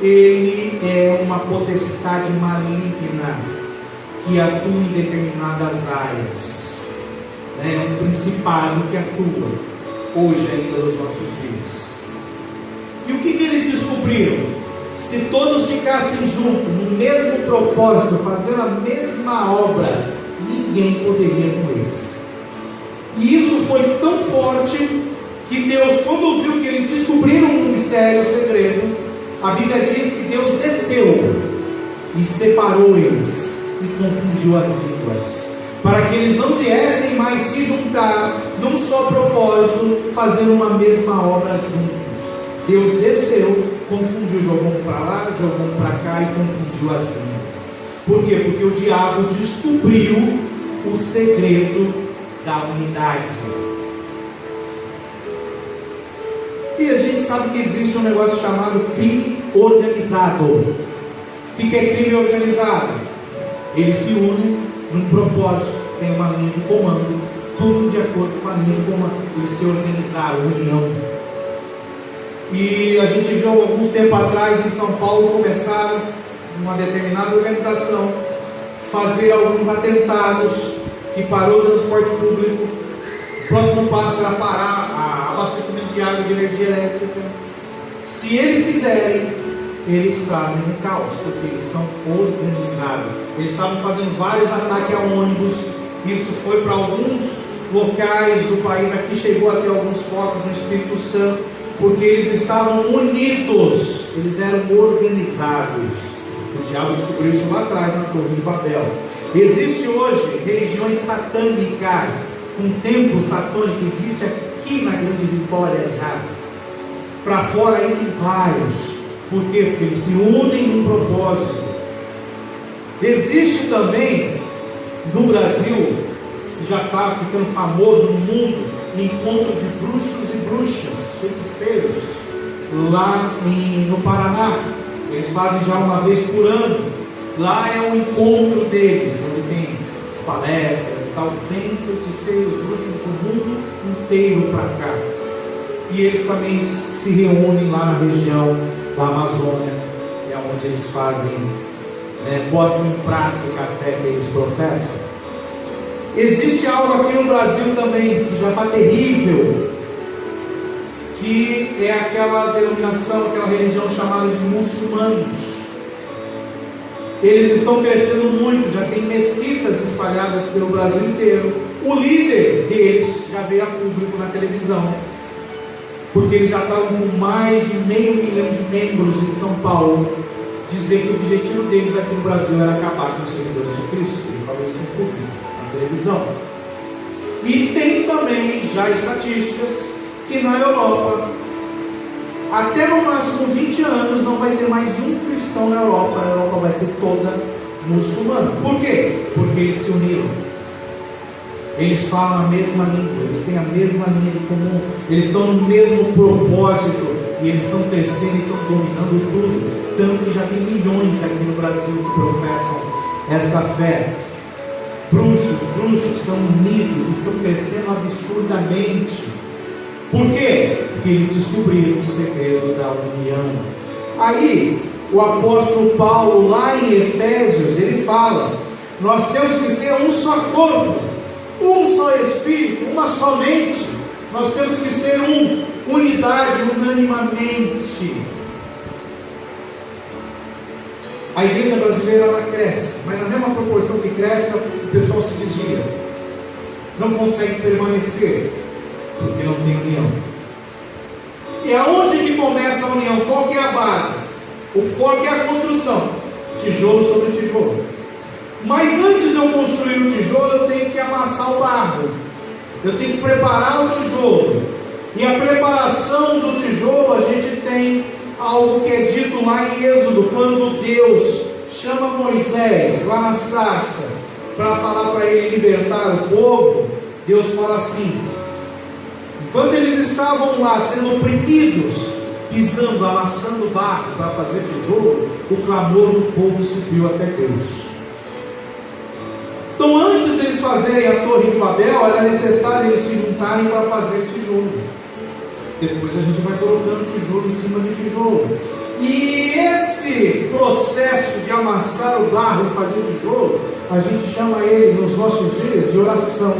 ele é uma potestade maligna que atua em determinadas áreas. É um principado que atua hoje ainda nos nossos dias. E o que eles descobriram? Se todos ficassem juntos, no mesmo propósito, fazendo a mesma obra, ninguém poderia com eles. E isso foi tão forte que Deus, quando viu que eles descobriram um mistério, um segredo, a Bíblia diz que Deus desceu e separou eles e confundiu as línguas, para que eles não viessem mais se juntar num só propósito, fazendo uma mesma obra juntos. Deus desceu, confundiu, jogou um para lá, jogou um para cá e confundiu as línguas. Por quê? Porque o diabo descobriu o segredo da unidade. E a gente sabe que existe um negócio chamado crime organizado. O que é crime organizado? Eles se unem num propósito, tem uma linha de comando, tudo de acordo com a linha de comando. Eles se organizaram, união. E a gente viu alguns tempos atrás em São Paulo começaram uma determinada organização fazer alguns atentados que parou o transporte público. O próximo passo era parar abastecimento de água e de energia elétrica. Se eles fizerem, eles trazem um caos, porque eles são organizados. Eles estavam fazendo vários ataques a ônibus. Isso foi para alguns locais do país, aqui chegou até alguns focos no Espírito Santo, porque eles estavam unidos, eles eram organizados. O diabo descobriu isso lá atrás, na Torre de Babel. Existe hoje religiões satânicas, com templo satânico, existe aqui na Grande Vitória já. Para fora aí tem vários. Por quê? Porque eles se unem num propósito. Existe também no Brasil já está ficando famoso no mundo, encontro de bruxos e bruxas, feiticeiros, lá no Paraná. Eles fazem já uma vez por ano. Lá é o encontro deles, onde tem as palestras e tal. Vem feiticeiros, bruxos do mundo inteiro para cá. E eles também se reúnem lá na região da Amazônia, que é onde eles fazem, botam em prática a fé que eles professam. Existe algo aqui no Brasil também que já está terrível, que é aquela denominação, aquela religião chamada de muçulmanos. Eles estão crescendo muito, já tem mesquitas espalhadas pelo Brasil inteiro. O líder deles já veio a público na televisão, porque eles já estavam com mais de 500 mil de membros em São Paulo, dizer que o objetivo deles aqui no Brasil era acabar com os seguidores de Cristo. Ele falou isso em público, na televisão. E tem também já estatísticas que na Europa, até no máximo 20 anos, não vai ter mais um cristão na Europa. A Europa vai ser toda muçulmana. Por quê? Porque eles se uniram. Eles falam a mesma língua, eles têm a mesma linha de comum, eles estão no mesmo propósito, e eles estão crescendo e estão dominando tudo. Tanto que já tem milhões aqui no Brasil que professam essa fé. Bruxos estão unidos, estão crescendo absurdamente. Por quê? Porque eles descobriram o segredo da união. Aí, o apóstolo Paulo, lá em Efésios, ele fala: nós temos que ser um só corpo, um só espírito, uma só mente. Nós temos que ser unidade, unanimamente. A igreja brasileira, ela cresce, mas na mesma proporção que cresce, o pessoal se desvia, não consegue permanecer, porque não tem união. E aonde que começa a união? Qual que é a base? O foco é a construção, tijolo sobre tijolo. Mas antes de eu construir o tijolo, eu tenho que amassar o barro, eu tenho que preparar o tijolo. E a preparação do tijolo, a gente tem algo que é dito lá em Êxodo, quando Deus chama Moisés lá na sarça para falar para ele libertar o povo. Deus fala assim: enquanto eles estavam lá sendo oprimidos, pisando, amassando barro para fazer tijolo, o clamor do povo subiu até Deus. Então, antes deles fazerem a Torre de Babel, era necessário eles se juntarem para fazer tijolo. Depois a gente vai colocando tijolo em cima de tijolo. E esse processo de amassar o barro e fazer tijolo, a gente chama ele nos nossos dias de oração.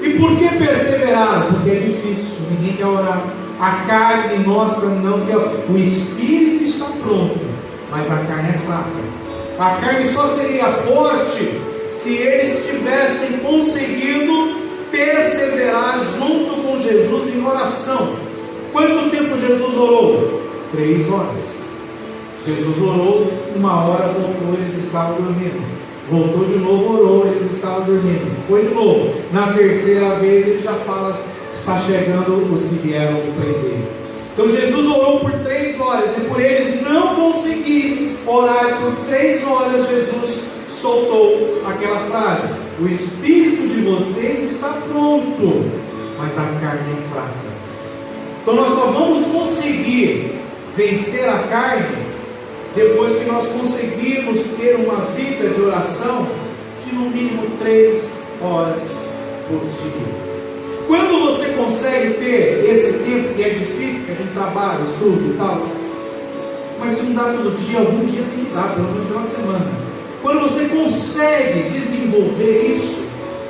E por que perseveraram? Porque é difícil, ninguém quer orar. A carne nossa não quer. O espírito está pronto, mas a carne é fraca. A carne só seria forte se eles tivessem conseguido perseverar junto com Jesus em oração. Quanto tempo Jesus orou? 3 horas. Jesus orou, 1 hora, voltou, eles estavam dormindo. Voltou de novo, orou, eles estavam dormindo. Foi de novo. Na terceira vez ele já fala: está chegando os que vieram me prender. Então Jesus orou por 3 horas, e por eles não conseguirem orar por 3 horas, Jesus soltou aquela frase: o espírito de vocês está pronto, mas a carne é fraca. Então nós só vamos conseguir vencer a carne depois que nós conseguirmos ter uma vida de oração de no mínimo 3 horas por dia. Quando você consegue ter esse tempo, que é difícil, que a gente trabalha, estuda e tal, mas se não dá todo dia, algum dia tem que dar, pelo menos no final de semana. Quando você consegue desenvolver isso,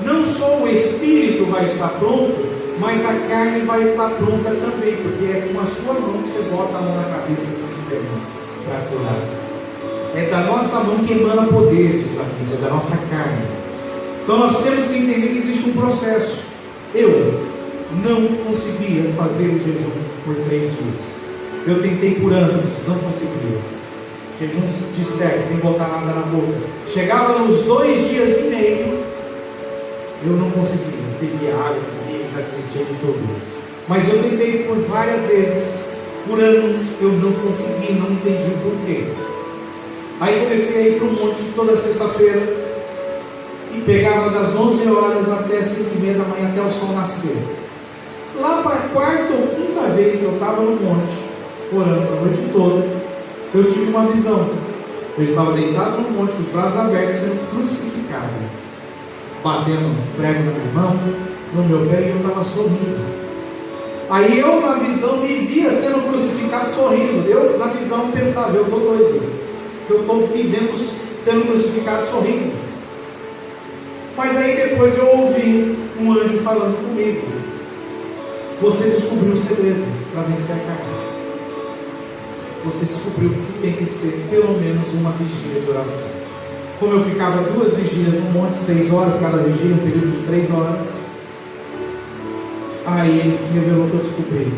não só o espírito vai estar pronto, mas a carne vai estar pronta também, porque é com a sua mão que você bota a mão na cabeça do enfermo para curar. É da nossa mão que emana poder, diz a Bíblia, é da nossa carne. Então nós temos que entender que existe um processo. Eu não conseguia fazer o jejum por 3 dias. Eu tentei por anos, não conseguia. Jejum de estéreo, sem botar nada na boca. Chegava nos 2 dias e meio, eu não conseguia. Bebia água, comia, já desistia de tudo. Mas eu tentei por várias vezes, por anos, eu não consegui, não entendi o porquê. Aí comecei a ir para o monte toda sexta-feira. E pegava das 11 horas até 5h30 da manhã, até o sol nascer. Lá para a quarta ou quinta vez que eu estava no monte, orando a noite toda, eu tive uma visão. Eu estava deitado no monte, com os braços abertos, sendo crucificado, batendo prego na minha mão, no meu pé, e eu estava sorrindo. Aí eu, na visão, me via sendo crucificado sorrindo. Eu, na visão, pensava, eu estou doido, que eu estou me vendo sendo crucificado sorrindo. Mas aí depois eu ouvi um anjo falando comigo: você descobriu o segredo para vencer a carne. Você descobriu que tem que ser pelo menos uma vigília de oração. Como eu ficava 2 vigílias no monte, 6 horas cada vigília, um período de 3 horas. Aí ele revelou que eu descobri.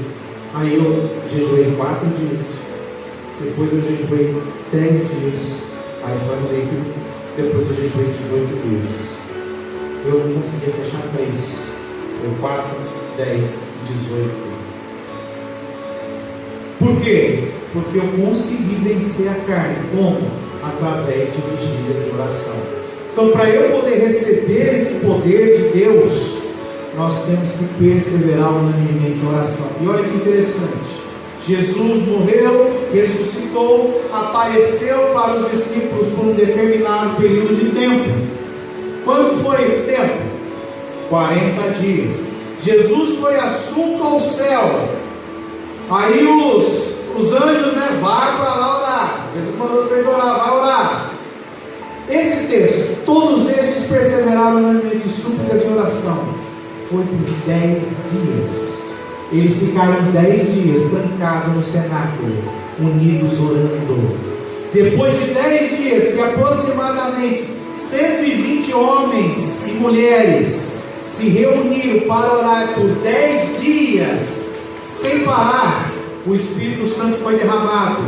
Aí eu jejuei 4 dias. Depois eu jejuei 10 dias. Aí falei que depois eu jejuei 18 dias. Eu não conseguia fechar 3. Foi 4, 10, 18. Por quê? Porque eu consegui vencer a carne. Como? Através de vigílias de oração. Então, para eu poder receber esse poder de Deus, nós temos que perseverar unanimemente em oração. E olha que interessante: Jesus morreu, ressuscitou, apareceu para os discípulos por um determinado período de tempo. Quanto foi esse tempo? 40 dias. Jesus foi assunto ao céu. Aí os anjos, vai para lá orar. Jesus mandou vocês orar, vai orar. Esse texto: todos estes perseveraram unanimemente em súplicas e oração. Foi por 10 dias. Eles ficaram 10 dias trancados no cenáculo, unidos orando. Depois de 10 dias, que aproximadamente 120 homens e mulheres se reuniram para orar por 10 dias, sem parar, o Espírito Santo foi derramado.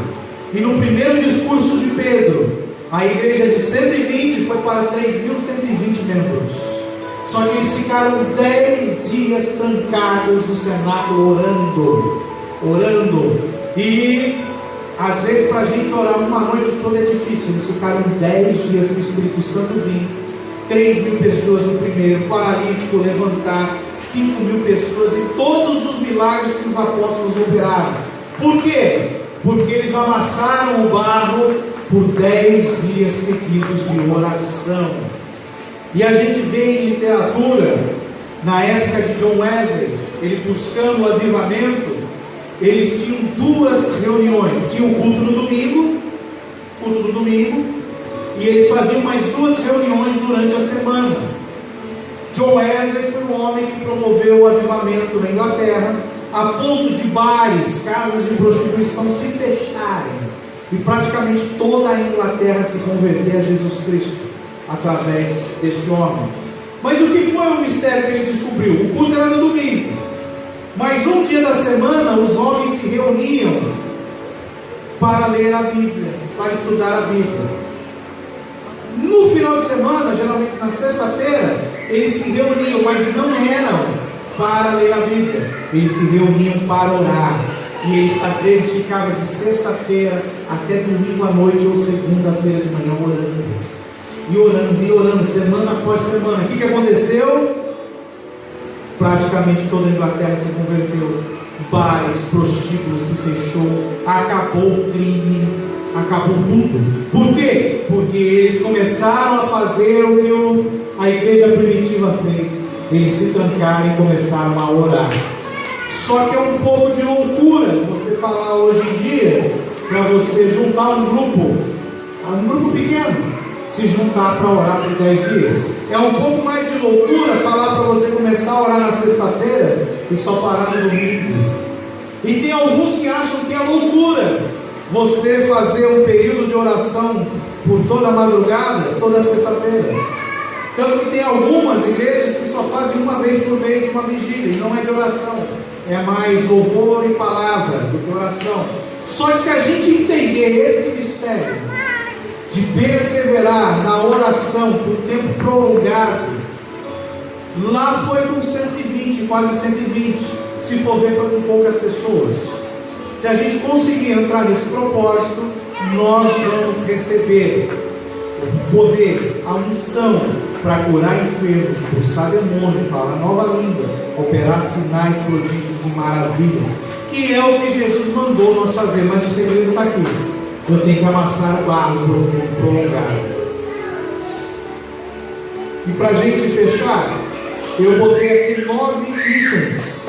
E no primeiro discurso de Pedro, a igreja de 120 foi para 3.120 membros. Só que eles ficaram 10 dias trancados no cenáculo orando. E às vezes para a gente orar uma noite toda é difícil. Eles ficaram 10 dias no Espírito Santo vindo. 3.000 pessoas no primeiro, paralítico levantar, 5.000 pessoas, e todos os milagres que os apóstolos operaram. Por quê? Porque eles amassaram o barro por 10 dias seguidos de oração. E a gente vê em literatura, na época de John Wesley, ele buscando o avivamento, eles tinham 2 reuniões. Tinha o culto do domingo, e eles faziam mais 2 reuniões durante a semana. John Wesley foi um homem que promoveu o avivamento na Inglaterra, a ponto de bares, casas de prostituição se fecharem, e praticamente toda a Inglaterra se converter a Jesus Cristo através deste homem. Mas o que foi o mistério que ele descobriu? O culto era no domingo, mas um dia da semana os homens se reuniam para ler a Bíblia, para estudar a Bíblia. No final de semana, geralmente na sexta-feira, eles se reuniam, mas não eram para ler a Bíblia, eles se reuniam para orar. E eles às vezes ficavam de sexta-feira até domingo à noite ou segunda-feira de manhã orando, orando, semana após semana. O que aconteceu? Praticamente toda a Inglaterra se converteu. Bares, prostíbulos se fechou, acabou o crime, acabou tudo. Por quê? Porque eles começaram a fazer o que a igreja primitiva fez. Eles se trancaram e começaram a orar. Só que é um pouco de loucura você falar hoje em dia, para você juntar um grupo pequeno, se juntar para orar por 10 dias. É um pouco mais de loucura falar para você começar a orar na sexta-feira e só parar no domingo. E tem alguns que acham que é loucura você fazer um período de oração por toda a madrugada, toda sexta-feira. Tanto que tem algumas igrejas que só fazem uma vez por mês uma vigília, e não é de oração, é mais louvor e palavra do que oração. Só que se a gente entender esse mistério de perseverar na oração por tempo prolongado, lá foi com 120, quase 120, se for ver foi com poucas pessoas. Se a gente conseguir entrar nesse propósito, nós vamos receber o poder, a unção para curar enfermos, expulsar demônios, falar nova língua, operar sinais, prodígios e maravilhas, que é o que Jesus mandou nós fazer. Mas o segredo está aqui: eu tenho que amassar o barro por um tempo prolongado. E para a gente fechar, eu botei aqui 9 itens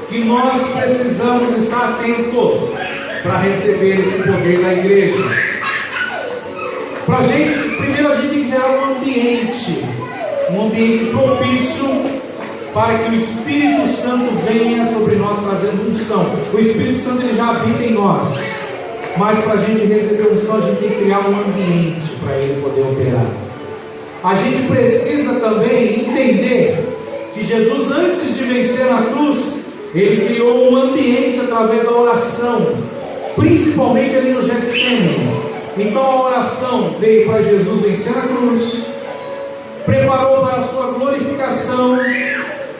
que nós precisamos estar atentos para receber esse poder da igreja. Para a gente, primeiro a gente tem que gerar um ambiente propício para que o Espírito Santo venha sobre nós trazendo unção. O Espírito Santo ele já habita em nós, mas para a gente receber unção, a gente tem que criar um ambiente para ele poder operar. A gente precisa também entender que Jesus, antes de vencer na cruz, ele criou um ambiente através da oração, principalmente ali no Getsêmani. Então a oração veio para Jesus vencer na cruz, preparou para a sua glorificação,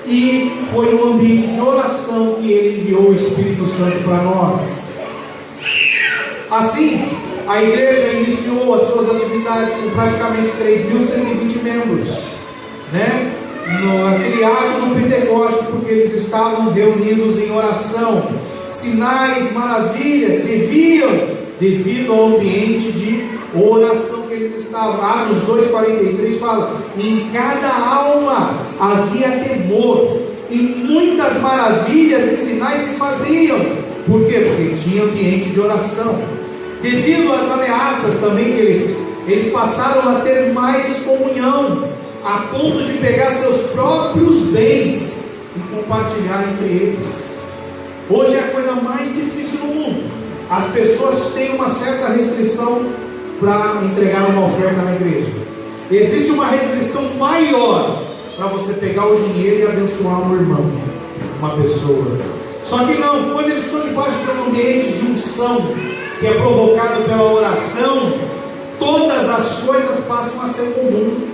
e foi no ambiente de oração que ele enviou o Espírito Santo para nós. Assim, a igreja iniciou as suas atividades com praticamente 3.120 membros, né? Criado no Pentecostes, porque eles estavam reunidos em oração. Sinais, maravilhas se viam devido ao ambiente de oração que eles estavam. Atos 2,43 fala: em cada alma havia temor, e muitas maravilhas e sinais se faziam. Por quê? Porque tinha ambiente de oração. Devido às ameaças também que eles passaram a ter mais comunhão, a ponto de pegar seus próprios bens e compartilhar entre eles. Hoje é a coisa mais difícil no mundo. As pessoas têm uma certa restrição para entregar uma oferta na igreja. Existe uma restrição maior para você pegar o dinheiro e abençoar um irmão, uma pessoa. Só que não, quando eles estão debaixo de um ambiente de unção, que é provocado pela oração, todas as coisas passam a ser comum.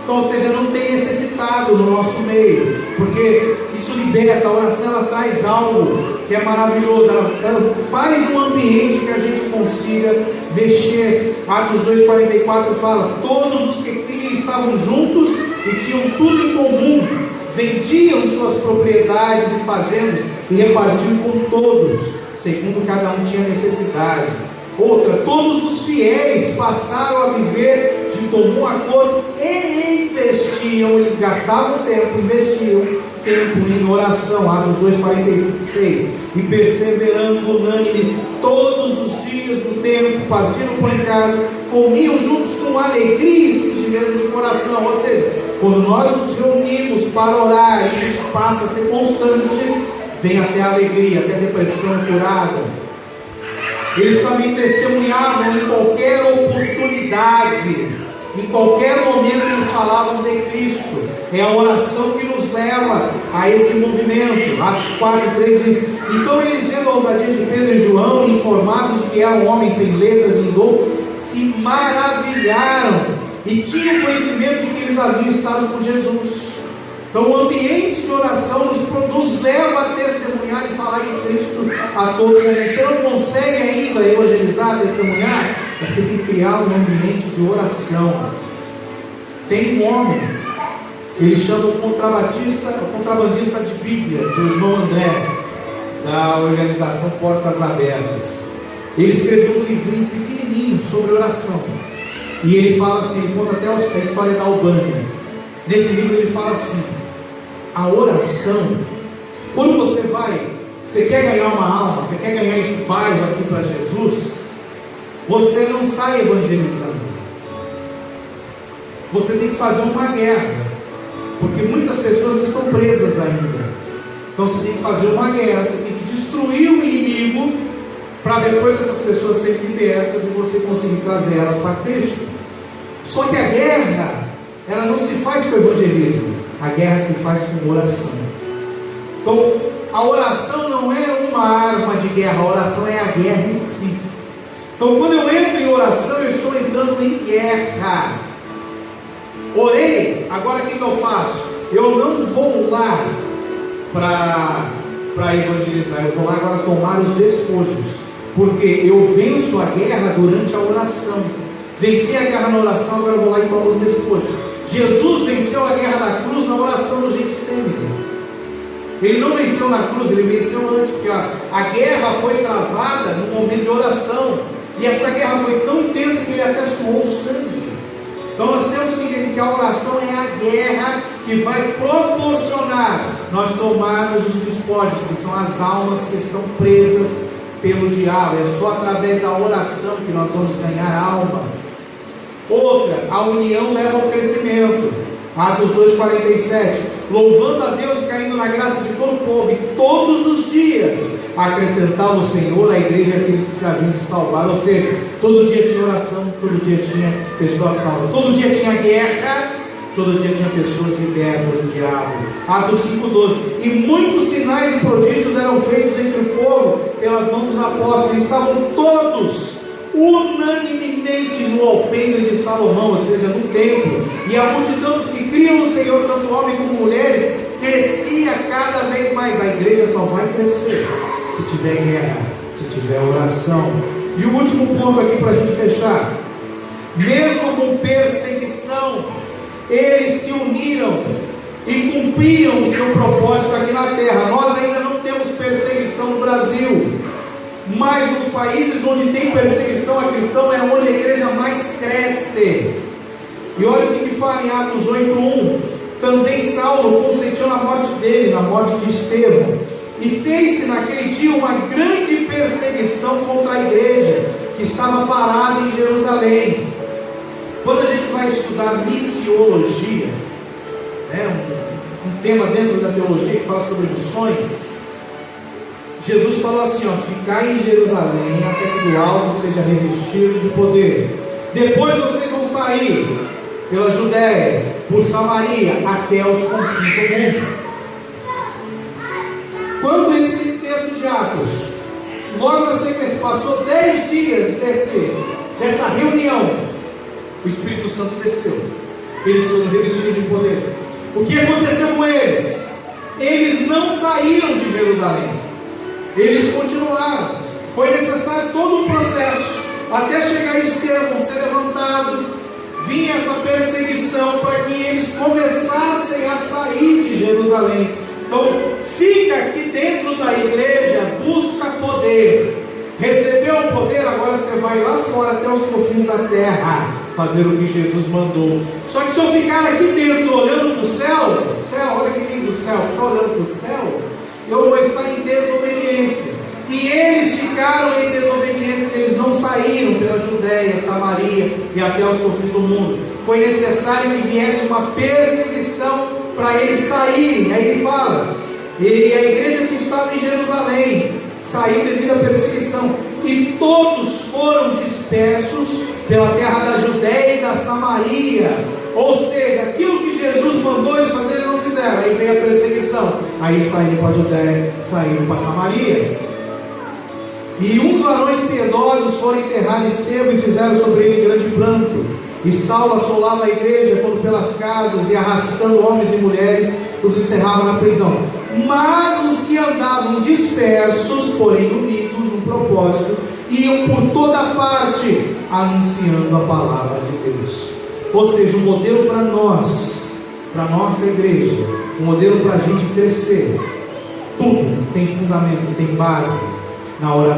Então, ou seja, não tem necessitado no nosso meio, porque isso liberta. A oração ela traz algo que é maravilhoso, ela faz um ambiente que a gente consiga mexer. Atos 2,44 fala: todos os que criam estavam juntos e tinham tudo em comum, vendiam suas propriedades e fazendas e repartiam com todos, segundo cada um tinha necessidade. Outra, todos os fiéis passaram a viver de comum acordo e investiam, eles gastavam tempo, investiam tempo em oração. Atos 2,46, e perseverando unânime todos os dias no templo, partindo pão em casa, comiam juntos com alegria e singeleza de coração. Ou seja, quando nós nos reunimos para orar e isso passa a ser constante, vem até a alegria, até a depressão curada. Eles também testemunhavam em qualquer oportunidade, em qualquer momento eles falavam de Cristo. É a oração que nos leva a esse movimento. Atos 4,3 diz: então eles, vendo a ousadia de Pedro e João, informados de que eram homens sem letras e indoutos, se maravilharam e tinham conhecimento de que eles haviam estado com Jesus. Então o ambiente de oração nos leva a testemunhar e falar de Cristo a todo momento. Você não consegue ainda evangelizar, testemunhar? É porque tem que criar um ambiente de oração. Tem um homem, ele chama o contrabandista de Bíblias, o irmão André, da organização Portas Abertas. Ele escreveu um livrinho pequenininho sobre oração. E ele fala assim, ele conta até a história da Albânia. Nesse livro ele fala assim: a oração, quando você quer ganhar uma alma, você quer ganhar esse bairro aqui para Jesus, você não sai evangelizando. Você tem que fazer uma guerra, porque muitas pessoas estão presas ainda. Então você tem que fazer uma guerra, você tem que destruir o inimigo, para depois essas pessoas serem libertas e você conseguir trazer elas para Cristo. Só que a guerra, ela não se faz com evangelismo, a guerra se faz com oração. Então, a oração não é uma arma de guerra, a oração é a guerra em si. Então, quando eu entro em oração, eu estou entrando em guerra. Orei, agora o que eu faço? Eu não vou lá para evangelizar, eu vou lá agora tomar os despojos, porque eu venço a guerra durante a oração. Venci a guerra na oração, agora eu vou lá e tomo os despojos. Jesus venceu a guerra da cruz na oração do Getsemane. Ele não venceu na cruz, ele venceu antes, porque a guerra foi travada no momento de oração. E essa guerra foi tão intensa que ele até suou sangue. Então nós temos que entender que a oração é a guerra que vai proporcionar nós tomarmos os despojos, que são as almas que estão presas pelo diabo. É só através da oração que nós vamos ganhar almas. Outra, a união leva ao crescimento. Atos 2,47. Louvando a Deus e caindo na graça de todo o povo, e todos os dias acrescentava o Senhor à igreja aqueles que se haviam de salvar. Ou seja, todo dia tinha oração, todo dia tinha pessoas salvas, todo dia tinha guerra, todo dia tinha pessoas libertas do diabo. Atos 5,12. E muitos sinais e prodígios eram feitos entre o povo pelas mãos dos apóstolos, e estavam todos unanimemente no alpendre de Salomão, ou seja, no templo, e a multidão dos que criam no Senhor, tanto homens como mulheres, crescia cada vez mais. A igreja só vai crescer se tiver guerra, se tiver oração. E o último ponto aqui para a gente fechar: mesmo com perseguição, eles se uniram e cumpriam o seu propósito aqui na terra. Nós ainda não temos perseguição no Brasil, mas nos países onde tem perseguição a cristão é onde a igreja mais cresce. E olha o que fala em Atos 8,1. Também Saulo consentiu na morte dele, na morte de Estevão, e fez-se naquele dia uma grande perseguição contra a igreja que estava parada em Jerusalém. Quando a gente vai estudar missiologia, um tema dentro da teologia que fala sobre missões, Jesus falou assim: ficai em Jerusalém até que do alto seja revestido de poder. Depois vocês vão sair pela Judéia, por Samaria, até os confins do mundo. Quando esse texto de Atos, logo na sequência, passou 10 dias dessa reunião, o Espírito Santo desceu. Eles foram revestidos de poder. O que aconteceu com eles? Eles não saíram de Jerusalém, eles continuaram. Foi necessário todo um processo até chegar a Estevão ser levantado. Vinha essa perseguição para que eles começassem a sair de Jerusalém. Então fica aqui dentro da igreja, busca poder. Recebeu o poder, agora você vai lá fora até os confins da terra fazer o que Jesus mandou. Só que se eu ficar aqui dentro olhando para o céu, olha que lindo o céu, ficar olhando para o céu, eu vou estar em desobediência. E eles ficaram em desobediência, porque eles não saíram pela Judéia, Samaria e até os confins do mundo. Foi necessário que viesse uma perseguição para eles saírem. Aí ele fala, e a igreja que estava em Jerusalém saiu devido à perseguição, e todos foram dispersos pela terra da Judéia e da Samaria. Ou seja, aquilo que Jesus mandou eles fazerem, eles não fizeram. Aí veio a perseguição, aí eles saíram para a Judéia, saíram para Samaria. E uns varões piedosos foram enterrar Estevão e fizeram sobre ele grande pranto. E Saulo assolava a igreja, quando pelas casas, e arrastando homens e mulheres, os encerrava na prisão. Mas os que andavam dispersos, porém unidos no propósito, iam por toda parte anunciando a palavra de Deus. Ou seja, um modelo para nós, para a nossa igreja, um modelo para a gente crescer. Tudo tem fundamento, tem base na oração.